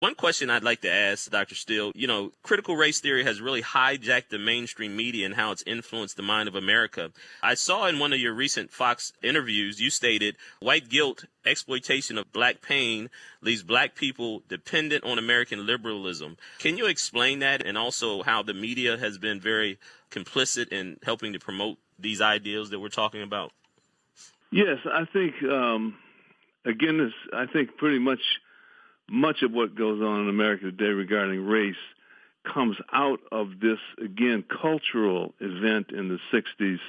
One question I'd like to ask Dr. Steele, critical race theory has really hijacked the mainstream media and how it's influenced the mind of America. I saw in one of your recent Fox interviews, you stated white guilt, exploitation of black pain leaves black people dependent on American liberalism. Can you explain that, and also how the media has been very complicit in helping to promote these ideals that we're talking about? Yes, I think, I think pretty much of what goes on in America today regarding race comes out of this, again, cultural event in the 60s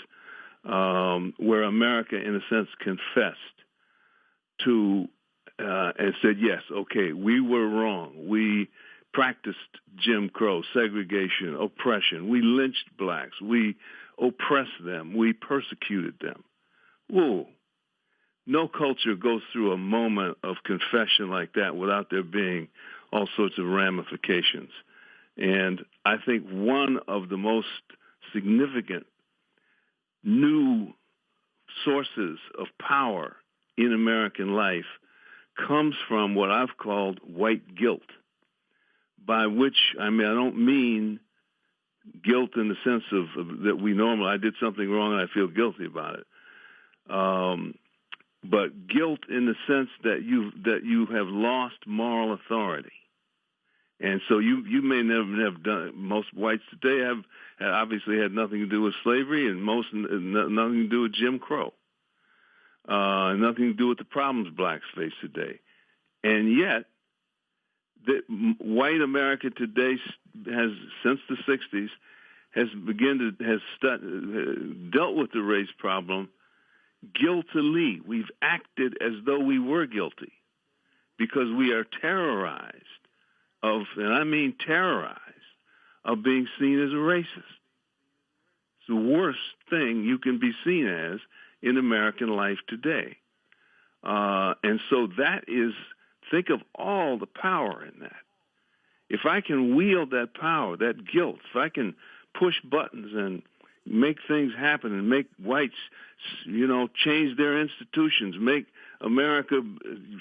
where America, in a sense, confessed to and said, yes, okay, we were wrong. We practiced Jim Crow, segregation, oppression. We lynched blacks. We oppressed them. We persecuted them. Whoa. No culture goes through a moment of confession like that without there being all sorts of ramifications. And I think one of the most significant new sources of power in American life comes from what I've called white guilt, by which, I don't mean guilt in the sense of that we normally, I did something wrong and I feel guilty about it. But guilt in the sense that you have lost moral authority. And so you may never have done, most whites today have obviously had nothing to do with slavery, and most nothing to do with Jim Crow. Nothing to do with the problems blacks face today. And yet, white America today has, since the 60s, has dealt with the race problem guiltily. We've acted as though we were guilty because we are terrorized of, and I mean terrorized, of being seen as a racist. It's the worst thing you can be seen as in American life today. And so that is, think of all the power in that. If I can wield that power, that guilt, if I can push buttons and make things happen and make whites, change their institutions, make America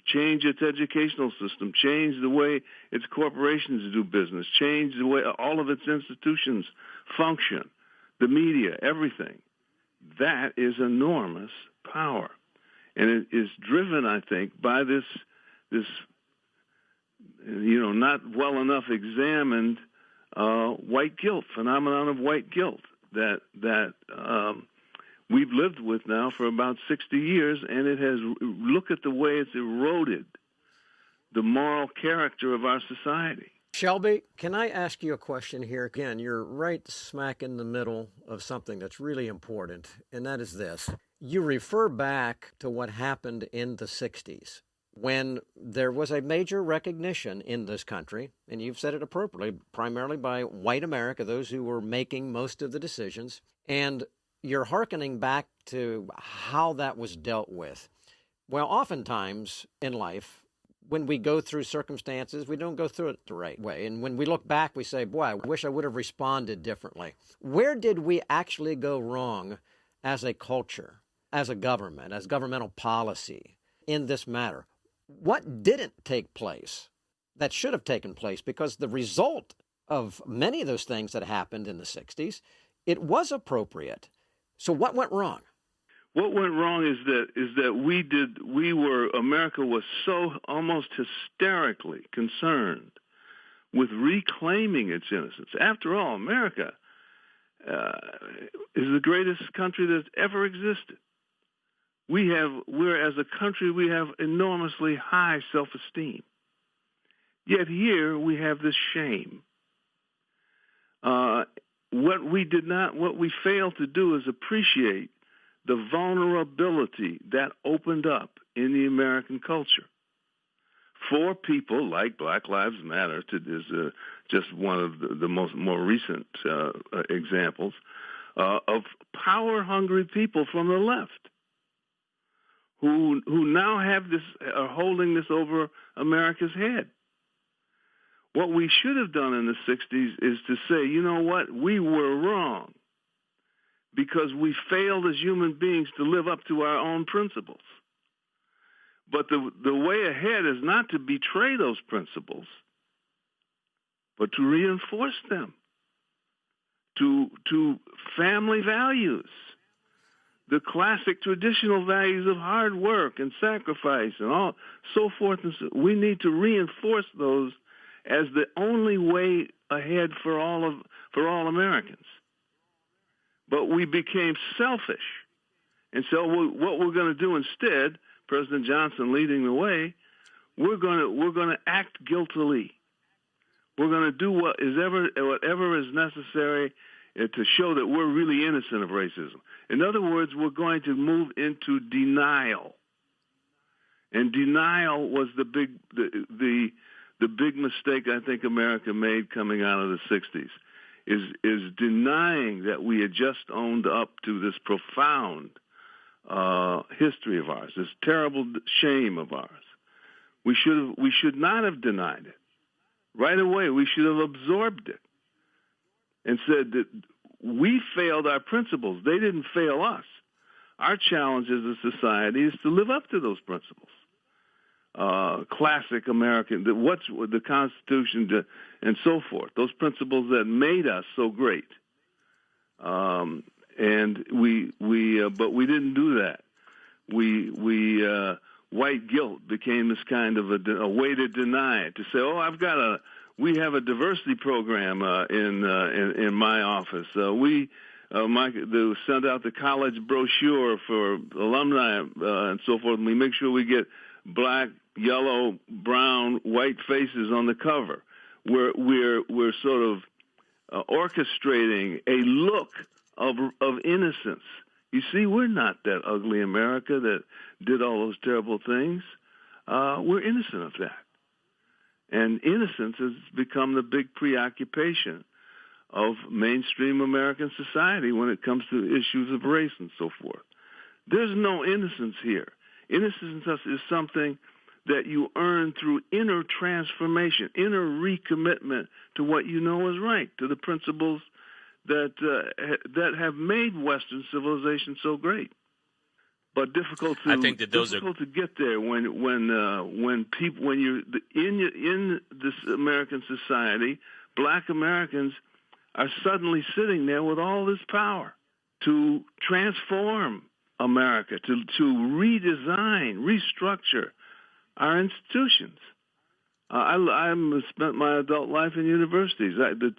change its educational system, change the way its corporations do business, change the way all of its institutions function, the media, everything. That is enormous power. And it is driven, I think, by this not well enough examined white guilt, phenomenon of white guilt that we've lived with now for about 60 years, and it has, look at the way it's eroded the moral character of our society. Shelby, can I ask you a question here? Again, you're right smack in the middle of something that's really important, and that is this. You refer back to what happened in the 60s when there was a major recognition in this country, and you've said it appropriately, primarily by white America, those who were making most of the decisions, and you're hearkening back to how that was dealt with. Well, oftentimes in life, when we go through circumstances, we don't go through it the right way. And when we look back, we say, boy, I wish I would have responded differently. Where did we actually go wrong as a culture, as a government, as governmental policy in this matter? What didn't take place that should have taken place? Because the result of many of those things that happened in the 60s, it was appropriate. So what went wrong? What went wrong is that America was so almost hysterically concerned with reclaiming its innocence. After all, America is the greatest country that's ever existed. We're as a country, we have enormously high self-esteem. Yet here we have this shame. What we failed to do is appreciate the vulnerability that opened up in the American culture for people like Black Lives Matter. Is just one of the more recent examples of power-hungry people from the left who now have this, are holding this over America's head. What we should have done in the 60s is to say, you know what, we were wrong because we failed as human beings to live up to our own principles. But the way ahead is not to betray those principles, but to reinforce them, to family values, the classic traditional values of hard work and sacrifice and all so forth and so. We need to reinforce those as the only way ahead for all Americans. But we became selfish, and so what we're going to do instead, President Johnson leading the way, we're going to act guiltily. We're going to do whatever is necessary to show that we're really innocent of racism. In other words, we're going to move into denial. And denial was the big mistake I think America made coming out of the 60s, is denying that we had just owned up to this profound history of ours, this terrible shame of ours. We should not have denied it. Right away, we should have absorbed it and said that we failed our principles. They didn't fail us. Our challenge as a society is to live up to those principles. Classic American, what's the Constitution and so forth, those principles that made us so great. And but we didn't do that. White guilt became this kind of a way to deny it, to say, we have a diversity program in my office. We send out the college brochure for alumni and so forth, and we make sure we get black, yellow, brown, white faces on the cover. We're sort of orchestrating a look of innocence. You see, we're not that ugly America that did all those terrible things. We're innocent of that. And innocence has become the big preoccupation of mainstream American society when it comes to issues of race and so forth. There's no innocence here. Innocence is something that you earn through inner transformation, inner recommitment to what you know is right, to the principles that have made Western civilization so great. But difficult to get there when you're in this American society, black Americans are suddenly sitting there with all this power to transform America, to redesign, restructure our institutions. I spent my adult life in universities. The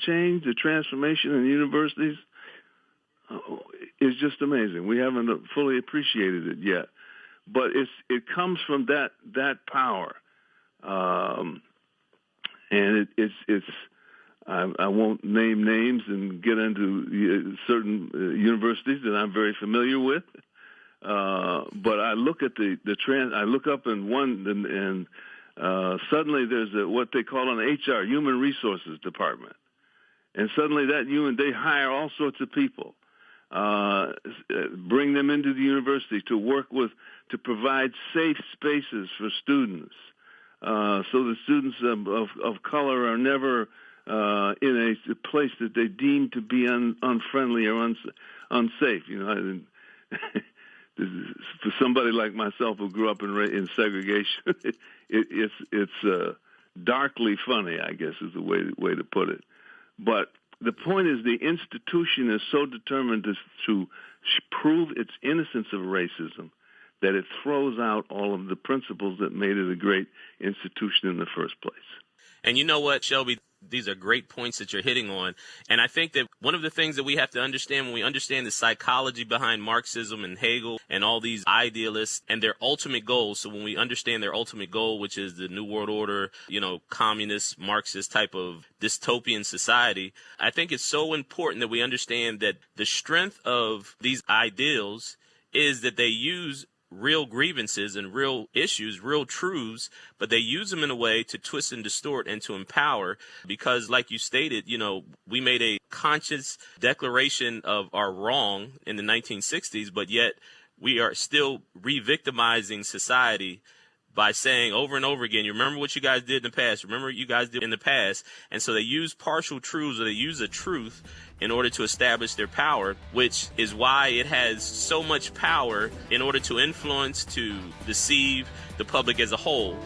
transformation in universities is just amazing. We haven't fully appreciated it yet, but it comes from that power, and I won't name names and get into certain universities that I'm very familiar with, but I look at I look up in one and suddenly there's what they call an HR, human resources department, and suddenly they hire all sorts of people. Bring them into the university to work to provide safe spaces for students, so the students of color are never in a place that they deem to be unfriendly or unsafe. For somebody like myself who grew up in segregation, it's darkly funny, I guess, is the way to put it. But the point is, the institution is so determined to prove its innocence of racism that it throws out all of the principles that made it a great institution in the first place. And you know what, Shelby? These are great points that you're hitting on. And I think that one of the things that we have to understand when we understand the psychology behind Marxism and Hegel and all these idealists and their ultimate goals. So when we understand their ultimate goal, which is the New World Order, communist, Marxist type of dystopian society, I think it's so important that we understand that the strength of these ideals is that they use real grievances and real issues, real truths, but they use them in a way to twist and distort and to empower because, like you stated, we made a conscious declaration of our wrong in the 1960s, but yet we are still re-victimizing society by saying over and over again, you remember what you guys did in the past, remember what you guys did in the past. And so they use partial truths, or they use a truth in order to establish their power, which is why it has so much power in order to influence, to deceive the public as a whole.